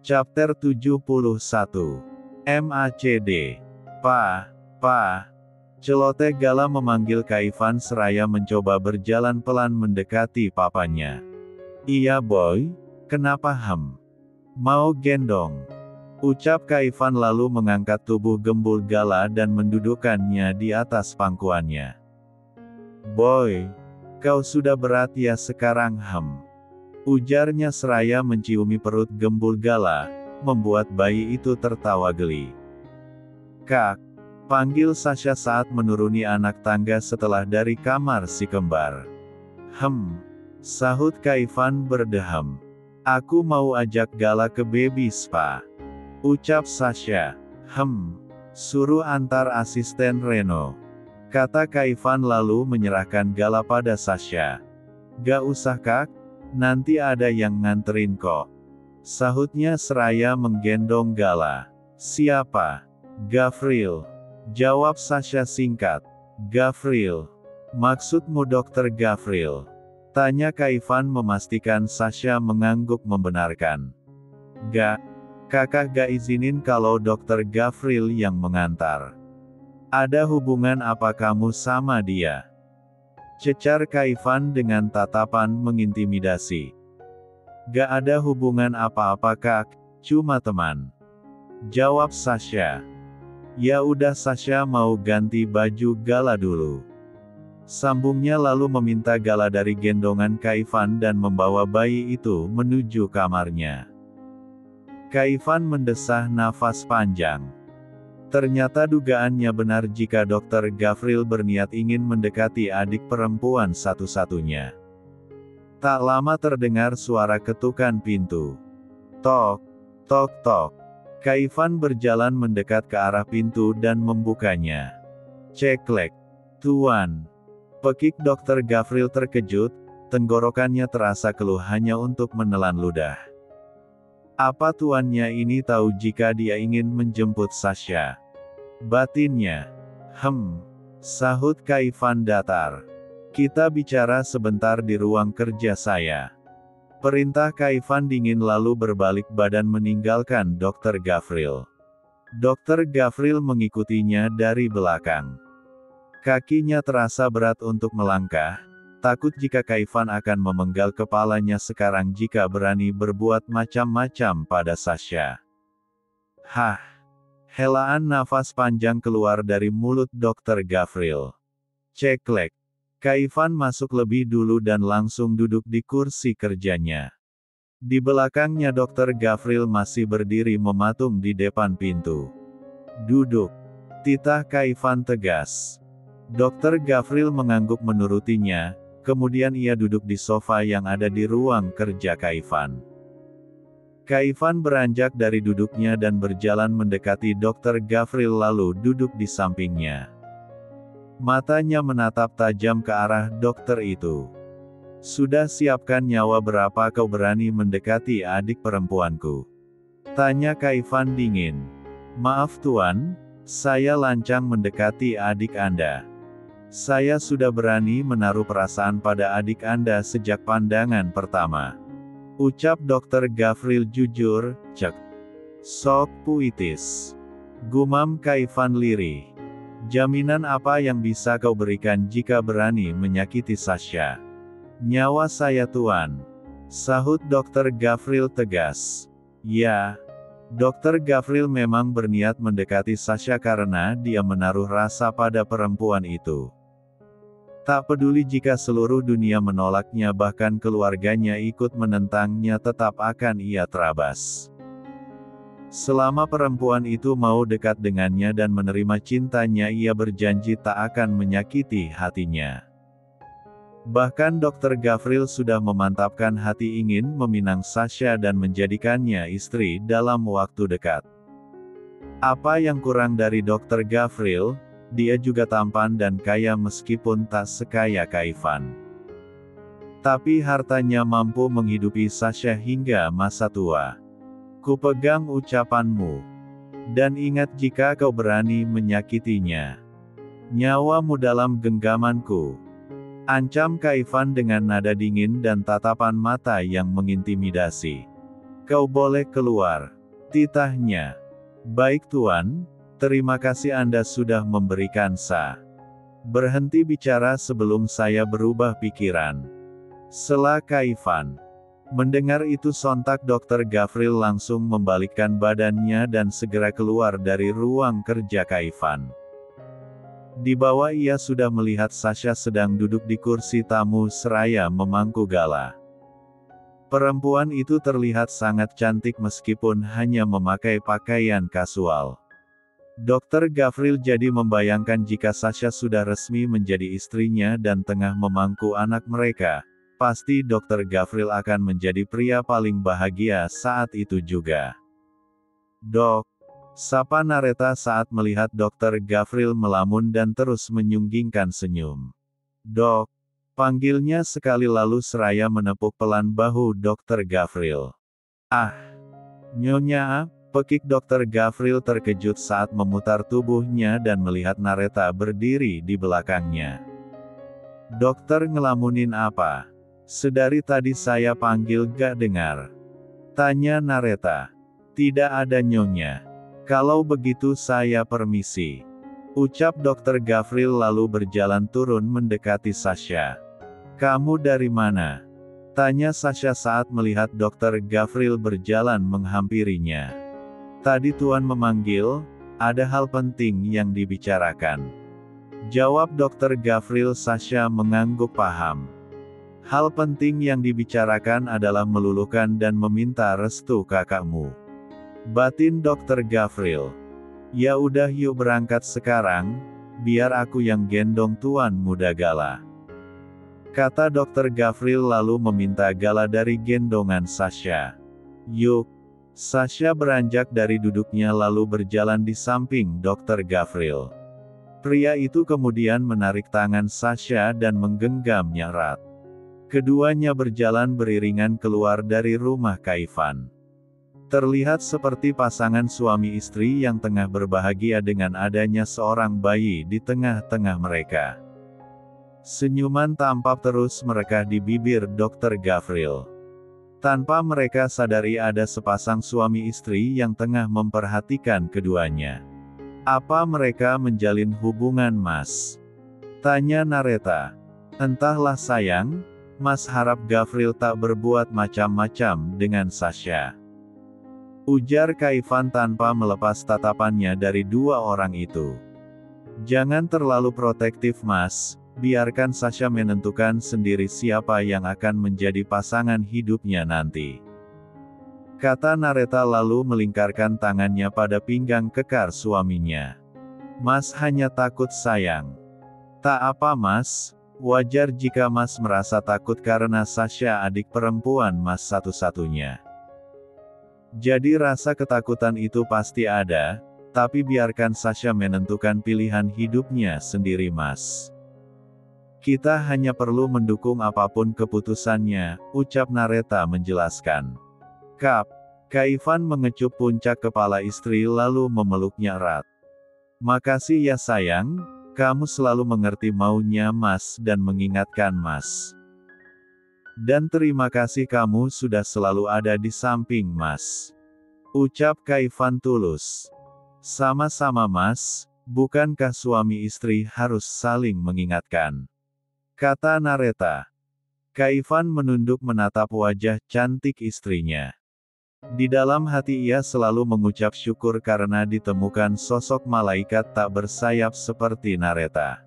Chapter 71. MACD. Pa. Celote Gala memanggil Kak Ivan seraya mencoba berjalan pelan mendekati papanya. Iya boy, kenapa mau gendong? Ucap Kak Ivan lalu mengangkat tubuh gembul Gala dan mendudukkannya di atas pangkuannya. Boy, kau sudah berat ya sekarang ujarnya seraya menciumi perut gembul Gala, membuat bayi itu tertawa geli. Kak, panggil Sasha saat menuruni anak tangga setelah dari kamar si kembar. Sahut Kak Ivan berdeham. Aku mau ajak Gala ke baby spa. Ucap Sasha. Suruh antar asisten Reno. Kata Kak Ivan lalu menyerahkan Gala pada Sasha. Gak usah Kak, nanti ada yang nganterin kok. Sahutnya seraya menggendong Gala. Siapa? Gavril. Jawab Sasha singkat. Gavril. Maksudmu Dokter Gavril? Tanya Kak Ivan memastikan Sasha mengangguk membenarkan. Gak. Kakak gak izinin kalau Dokter Gavril yang mengantar. Ada hubungan apa kamu sama dia? Cecar Kak Ivan dengan tatapan mengintimidasi. Gak ada hubungan apa-apa Kak, cuma teman. Jawab Sasha. Ya udah Sasha mau ganti baju Gala dulu. Sambungnya lalu meminta Gala dari gendongan Kak Ivan dan membawa bayi itu menuju kamarnya. Kak Ivan mendesah nafas panjang. Ternyata dugaannya benar jika Dokter Gavril berniat ingin mendekati adik perempuan satu-satunya. Tak lama terdengar suara ketukan pintu. Tok, tok, tok. Kak Ivan berjalan mendekat ke arah pintu dan membukanya. Ceklek. Tuan. Pekik Dokter Gavril terkejut, tenggorokannya terasa keluh hanya untuk menelan ludah. Apa tuannya ini tahu jika dia ingin menjemput Sasha? Batinnya. Sahut Kak Ivan datar. Kita bicara sebentar di ruang kerja saya. Perintah Kak Ivan dingin lalu berbalik badan meninggalkan Dokter Gavril. Dokter Gavril mengikutinya dari belakang. Kakinya terasa berat untuk melangkah. Takut jika Kak Ivan akan memenggal kepalanya sekarang jika berani berbuat macam-macam pada Sasha. Helaan nafas panjang keluar dari mulut Dokter Gavril. Ceklek. Kak Ivan masuk lebih dulu dan langsung duduk di kursi kerjanya. Di belakangnya Dokter Gavril masih berdiri mematung di depan pintu. Duduk. Titah Kak Ivan tegas. Dokter Gavril mengangguk menurutinya. Kemudian ia duduk di sofa yang ada di ruang kerja Kak Ivan. Kak Ivan beranjak dari duduknya dan berjalan mendekati Dokter Gavril lalu duduk di sampingnya. Matanya menatap tajam ke arah dokter itu. Sudah siapkan nyawa berapa kau berani mendekati adik perempuanku? Tanya Kak Ivan dingin. Maaf tuan, saya lancang mendekati adik Anda. Saya sudah berani menaruh perasaan pada adik Anda sejak pandangan pertama. Ucap Dokter Gavril jujur, cek. Sok puitis. Gumam Kak Ivan lirih. Jaminan apa yang bisa kau berikan jika berani menyakiti Sasha? Nyawa saya tuan. Sahut Dokter Gavril tegas. Ya. Dokter Gavril memang berniat mendekati Sasha karena dia menaruh rasa pada perempuan itu. Tak peduli jika seluruh dunia menolaknya bahkan keluarganya ikut menentangnya tetap akan ia terabas. Selama perempuan itu mau dekat dengannya dan menerima cintanya ia berjanji tak akan menyakiti hatinya. Bahkan Dokter Gavril sudah memantapkan hati ingin meminang Sasha dan menjadikannya istri dalam waktu dekat. Apa yang kurang dari Dokter Gavril? Dia juga tampan dan kaya meskipun tak sekaya Kak Ivan. Tapi hartanya mampu menghidupi Sasha hingga masa tua. Kupegang ucapanmu. Dan ingat jika kau berani menyakitinya. Nyawamu dalam genggamanku. Ancam Kak Ivan dengan nada dingin dan tatapan mata yang mengintimidasi. Kau boleh keluar. Titahnya. Baik Tuan, terima kasih Anda sudah memberikan berhenti bicara sebelum saya berubah pikiran. Sela Kak Ivan. Mendengar itu sontak Dr. Gavril langsung membalikkan badannya dan segera keluar dari ruang kerja Kak Ivan. Di bawah ia sudah melihat Sasha sedang duduk di kursi tamu seraya memangku Gala. Perempuan itu terlihat sangat cantik meskipun hanya memakai pakaian kasual. Dr. Gavril jadi membayangkan jika Sasha sudah resmi menjadi istrinya dan tengah memangku anak mereka, pasti Dr. Gavril akan menjadi pria paling bahagia saat itu juga. Dok, sapa Nareta saat melihat Dr. Gavril melamun dan terus menyunggingkan senyum. Dok, panggilnya sekali lalu seraya menepuk pelan bahu Dr. Gavril. Ah, Nyonya, pekik Dr. Gavril terkejut saat memutar tubuhnya dan melihat Nareta berdiri di belakangnya. Dokter ngelamunin apa? Sedari tadi saya panggil gak dengar. Tanya Nareta. Tidak ada Nyonya. Kalau begitu saya permisi. Ucap Dr. Gavril lalu berjalan turun mendekati Sasha. Kamu dari mana? Tanya Sasha saat melihat Dr. Gavril berjalan menghampirinya. Tadi Tuan memanggil, ada hal penting yang dibicarakan. Jawab Dr. Gavril. Sasha mengangguk paham. Hal penting yang dibicarakan adalah meluluhkan dan meminta restu kakakmu. Batin Dr. Gavril. Ya udah yuk berangkat sekarang, biar aku yang gendong Tuan Muda Gala. Kata Dr. Gavril lalu meminta Gala dari gendongan Sasha. Yuk. Sasha beranjak dari duduknya lalu berjalan di samping Dr. Gavril. Pria itu kemudian menarik tangan Sasha dan menggenggamnya erat. Keduanya berjalan beriringan keluar dari rumah Kak Ivan. Terlihat seperti pasangan suami istri yang tengah berbahagia dengan adanya seorang bayi di tengah-tengah mereka. Senyuman tampak terus merekah di bibir Dr. Gavril. Tanpa mereka sadari ada sepasang suami istri yang tengah memperhatikan keduanya. Apa mereka menjalin hubungan Mas? Tanya Nareta. Entahlah sayang, Mas harap Gavril tak berbuat macam-macam dengan Sasha. Ujar Kak Ivan tanpa melepas tatapannya dari dua orang itu. Jangan terlalu protektif Mas, biarkan Sasha menentukan sendiri siapa yang akan menjadi pasangan hidupnya nanti. Kata Nareta lalu melingkarkan tangannya pada pinggang kekar suaminya. Mas hanya takut sayang. Tak apa Mas, wajar jika Mas merasa takut karena Sasha adik perempuan Mas satu-satunya. Jadi rasa ketakutan itu pasti ada, tapi biarkan Sasha menentukan pilihan hidupnya sendiri Mas. Kita hanya perlu mendukung apapun keputusannya, ucap Nareta menjelaskan. Kak Ivan mengecup puncak kepala istri lalu memeluknya erat. Makasih ya sayang, kamu selalu mengerti maunya Mas dan mengingatkan Mas. Dan terima kasih kamu sudah selalu ada di samping Mas. Ucap Kak Ivan tulus. Sama-sama Mas, bukankah suami istri harus saling mengingatkan? Kata Nareta. Kak Ivan menunduk menatap wajah cantik istrinya. Di dalam hati ia selalu mengucap syukur karena ditemukan sosok malaikat tak bersayap seperti Nareta.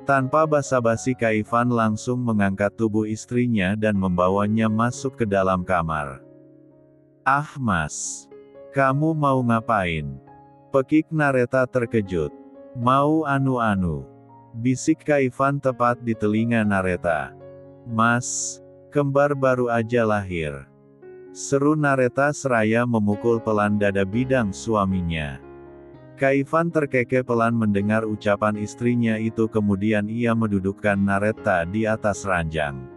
Tanpa basa-basi Kak Ivan langsung mengangkat tubuh istrinya dan membawanya masuk ke dalam kamar. Ah Mas, kamu mau ngapain? Pekik Nareta terkejut. Mau anu-anu. Bisik Kak Ivan tepat di telinga Nareta. Mas, kembar baru aja lahir. Seru Nareta seraya memukul pelan dada bidang suaminya. Kak Ivan terkekeh pelan mendengar ucapan istrinya itu kemudian ia mendudukkan Nareta di atas ranjang.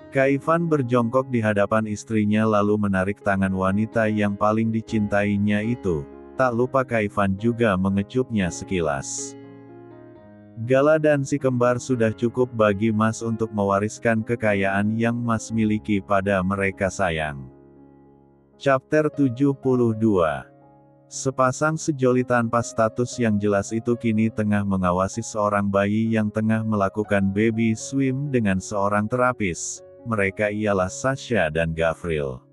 Kak Ivan berjongkok di hadapan istrinya lalu menarik tangan wanita yang paling dicintainya itu, tak lupa Kak Ivan juga mengecupnya sekilas. Gala dan si kembar sudah cukup bagi Mas untuk mewariskan kekayaan yang Mas miliki pada mereka sayang. Chapter 72. Sepasang sejoli tanpa status yang jelas itu kini tengah mengawasi seorang bayi yang tengah melakukan baby swim dengan seorang terapis. Mereka ialah Sasha dan Gavril.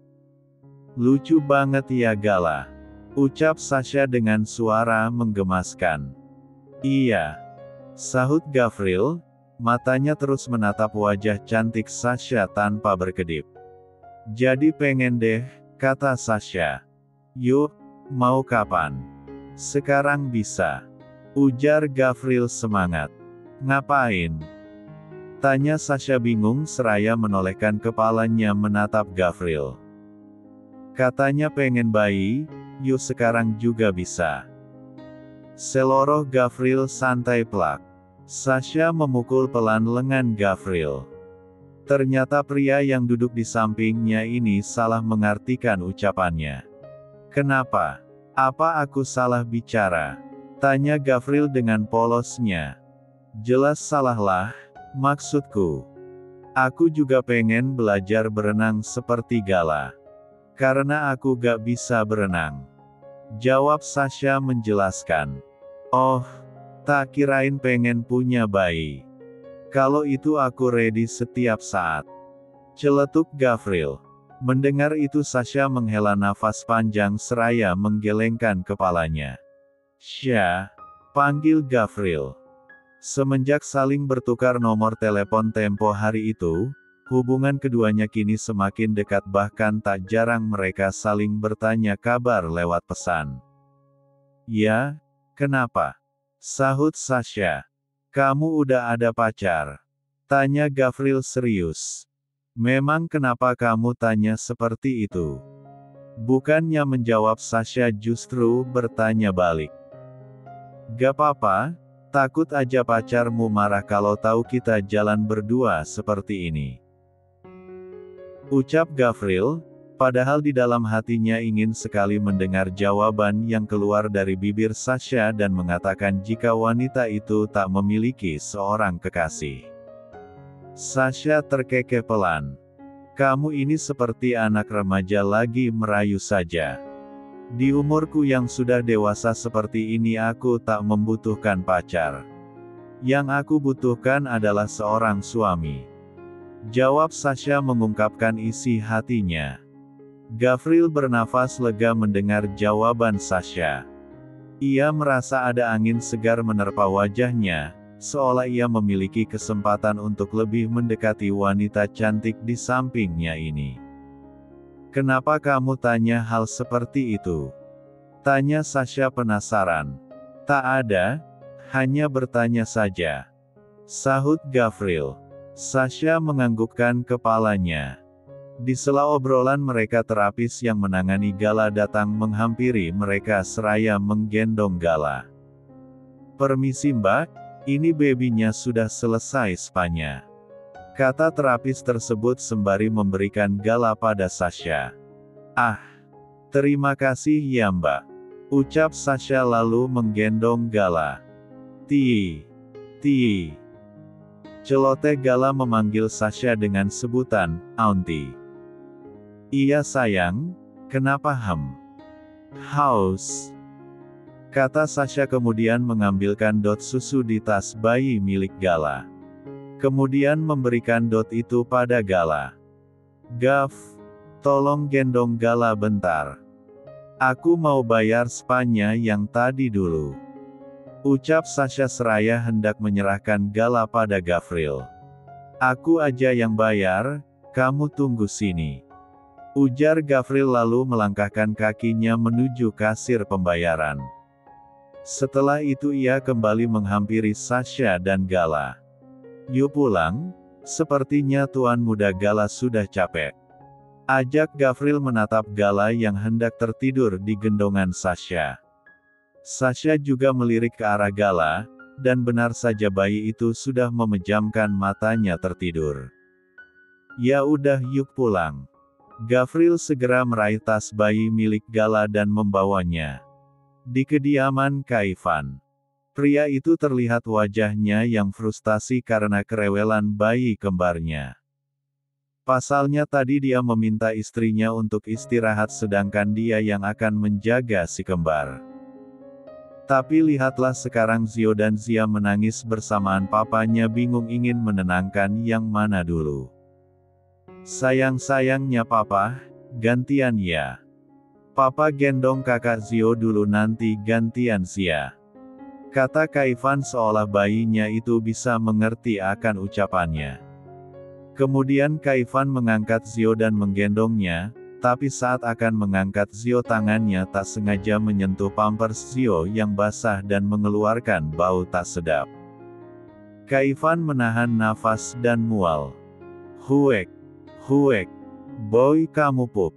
Lucu banget ya Gala, ucap Sasha dengan suara menggemaskan. Iya, sahut Gavril, matanya terus menatap wajah cantik Sasha tanpa berkedip. Jadi pengen deh, kata Sasha. Yuk, mau kapan? Sekarang bisa, ujar Gavril semangat. Ngapain? Tanya Sasha bingung seraya menolehkan kepalanya menatap Gavril. Katanya pengen bayi, yuk sekarang juga bisa. Seloroh Gavril santai plak. Sasha memukul pelan lengan Gavril. Ternyata pria yang duduk di sampingnya ini salah mengartikan ucapannya. Kenapa? Apa aku salah bicara? Tanya Gavril dengan polosnya. Jelas salahlah, maksudku. Aku juga pengen belajar berenang seperti Gala. Karena aku gak bisa berenang. Jawab Sasha menjelaskan. Oh, tak kirain pengen punya bayi. Kalau itu aku ready setiap saat. Celetuk Gavril. Mendengar itu Sasha menghela nafas panjang seraya menggelengkan kepalanya. Sya, panggil Gavril. Semenjak saling bertukar nomor telepon tempo hari itu, hubungan keduanya kini semakin dekat bahkan tak jarang mereka saling bertanya kabar lewat pesan. Ya, kenapa? Sahut Sasha. Kamu udah ada pacar? Tanya Gavril serius. Memang kenapa kamu tanya seperti itu? Bukannya menjawab Sasha justru bertanya balik. Gak apa-apa, takut aja pacarmu marah kalau tahu kita jalan berdua seperti ini. Ucap Gavril, padahal di dalam hatinya ingin sekali mendengar jawaban yang keluar dari bibir Sasha dan mengatakan jika wanita itu tak memiliki seorang kekasih. Sasha terkekeh pelan. Kamu ini seperti anak remaja lagi merayu saja. Di umurku yang sudah dewasa seperti ini aku tak membutuhkan pacar. Yang aku butuhkan adalah seorang suami. Jawab Sasha mengungkapkan isi hatinya. Gavril bernafas lega mendengar jawaban Sasha. Ia merasa ada angin segar menerpa wajahnya, seolah ia memiliki kesempatan untuk lebih mendekati wanita cantik di sampingnya ini. Kenapa kamu tanya hal seperti itu? Tanya Sasha penasaran. Tak ada, hanya bertanya saja. Sahut Gavril. Sasha menganggukkan kepalanya. Di sela obrolan mereka terapis yang menangani Gala datang menghampiri mereka seraya menggendong Gala. Permisi mbak, ini babynya sudah selesai spanya. Kata terapis tersebut sembari memberikan Gala pada Sasha. Ah, terima kasih ya mbak. Ucap Sasha lalu menggendong Gala. Ti. Celoteh Gala memanggil Sasha dengan sebutan, Auntie. Iya sayang, kenapa haus? Kata Sasha kemudian mengambilkan dot susu di tas bayi milik Gala. Kemudian memberikan dot itu pada Gala. Gav, tolong gendong Gala bentar. Aku mau bayar spanya yang tadi dulu. Ucap Sasha seraya hendak menyerahkan Gala pada Gavril. Aku aja yang bayar, kamu tunggu sini. Ujar Gavril lalu melangkahkan kakinya menuju kasir pembayaran. Setelah itu ia kembali menghampiri Sasha dan Gala. Yuk pulang, sepertinya tuan muda Gala sudah capek. Ajak Gavril menatap Gala yang hendak tertidur di gendongan Sasha. Sasha juga melirik ke arah Gala, dan benar saja bayi itu sudah memejamkan matanya tertidur. Ya udah yuk pulang. Gavril segera meraih tas bayi milik Gala dan membawanya di kediaman Kaivan. Pria itu terlihat wajahnya yang frustasi karena kerewelan bayi kembarnya. Pasalnya tadi dia meminta istrinya untuk istirahat sedangkan dia yang akan menjaga si kembar. Tapi lihatlah sekarang Zio dan Zia menangis bersamaan, papanya bingung ingin menenangkan yang mana dulu. Sayang-sayangnya papa, gantian ya. Papa gendong kakak Zio dulu nanti gantian Zia. Kata Kak Ivan seolah bayinya itu bisa mengerti akan ucapannya. Kemudian Kak Ivan mengangkat Zio dan menggendongnya, tapi saat akan mengangkat Zio tangannya tak sengaja menyentuh pampers Zio yang basah dan mengeluarkan bau tak sedap. Kak Ivan menahan nafas dan mual. Huek, boy kamu pup.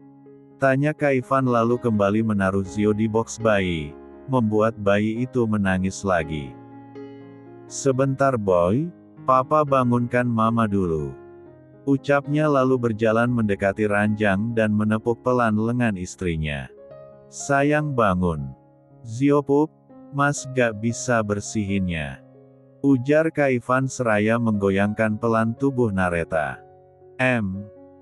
Tanya Kak Ivan lalu kembali menaruh Zio di box bayi, membuat bayi itu menangis lagi. Sebentar boy, papa bangunkan mama dulu. Ucapnya lalu berjalan mendekati ranjang dan menepuk pelan lengan istrinya. Sayang bangun. Zio pup, mas gak bisa bersihinnya. Ujar Kak Ivan seraya menggoyangkan pelan tubuh Nareta.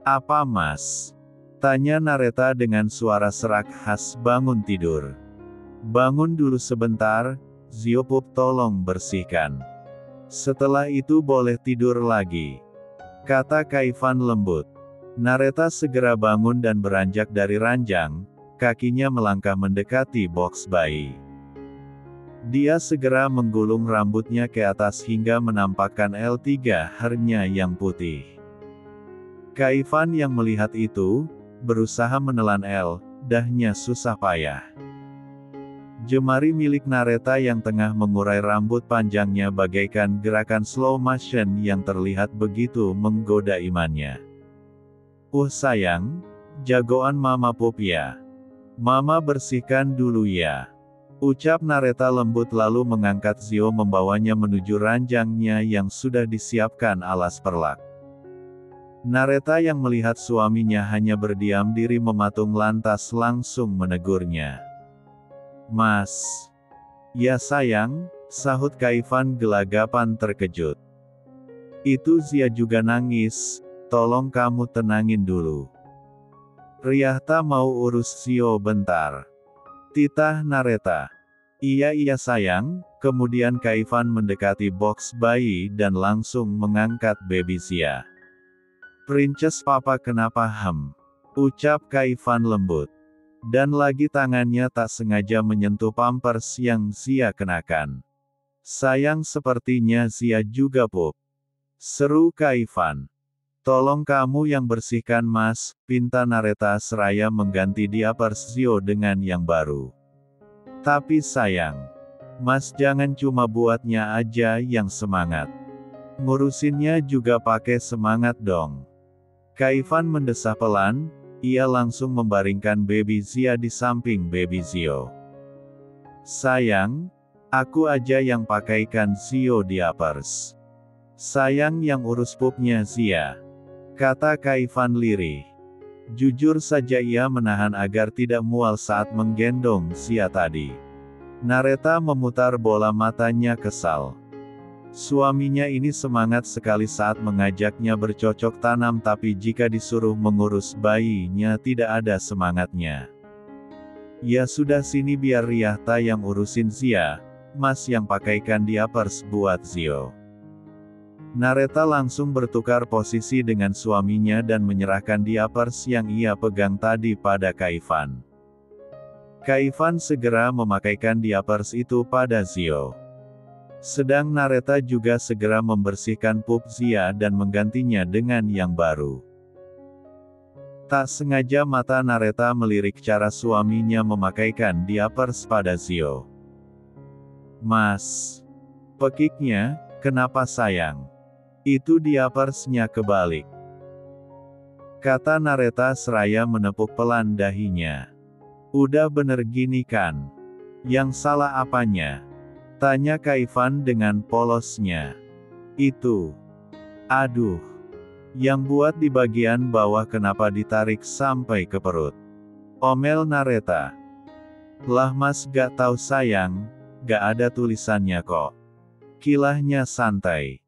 Apa mas? Tanya Nareta dengan suara serak khas bangun tidur. Bangun dulu sebentar, Zio pup tolong bersihkan. Setelah itu boleh tidur lagi. Kata Kak Ivan lembut. Nareta segera bangun dan beranjak dari ranjang, kakinya melangkah mendekati box bayi. Dia segera menggulung rambutnya ke atas hingga menampakkan L3 hernya yang putih. Kak Ivan yang melihat itu, berusaha menelan dahnya susah payah. Jemari milik Nareta yang tengah mengurai rambut panjangnya bagaikan gerakan slow motion yang terlihat begitu menggoda imannya. Sayang, jagoan mama pup ya. Mama bersihkan dulu ya. Ucap Nareta lembut lalu mengangkat Zio membawanya menuju ranjangnya yang sudah disiapkan alas perlak. Nareta yang melihat suaminya hanya berdiam diri mematung lantas langsung menegurnya. Mas. Ya sayang, sahut Kak Ivan gelagapan terkejut. Itu Zia juga nangis, tolong kamu tenangin dulu. Riahta mau urus Zio bentar. Titah Nareta. Iya sayang, kemudian Kak Ivan mendekati box bayi dan langsung mengangkat baby Zia. Princess papa kenapa ucap Kak Ivan lembut. Dan lagi tangannya tak sengaja menyentuh pampers yang Zia kenakan. Sayang sepertinya Zia juga pup. Seru Kak Ivan. Tolong kamu yang bersihkan mas, pinta Nareta seraya mengganti diapers Zio dengan yang baru. Tapi sayang. Mas jangan cuma buatnya aja yang semangat. Ngurusinnya juga pakai semangat dong. Kak Ivan mendesah pelan. Ia langsung membaringkan baby Zia di samping baby Zio. Sayang, aku aja yang pakaikan Zio diapers. Sayang yang urus pupnya Zia. Kata Kak Ivan lirih. Jujur saja ia menahan agar tidak mual saat menggendong Zia tadi. Nareta memutar bola matanya kesal. Suaminya ini semangat sekali saat mengajaknya bercocok tanam tapi jika disuruh mengurus bayinya tidak ada semangatnya. Ya sudah sini biar Riahta yang urusin Zia, mas yang pakaikan diapers buat Zio. Nareta langsung bertukar posisi dengan suaminya dan menyerahkan diapers yang ia pegang tadi pada Kak Ivan. Kak Ivan segera memakaikan diapers itu pada Zio. Sedang Nareta juga segera membersihkan pup Zia dan menggantinya dengan yang baru. Tak sengaja mata Nareta melirik cara suaminya memakaikan diapers pada Zio. Mas. Pekiknya, kenapa sayang? Itu diapersnya kebalik. Kata Nareta seraya menepuk pelan dahinya. Udah bener gini kan? Yang salah apanya? Tanya Kak Ivan dengan polosnya. Itu. Aduh. Yang buat di bagian bawah kenapa ditarik sampai ke perut? Omel Nareta. Lah mas gak tahu sayang, Gak ada tulisannya kok. Kilahnya santai.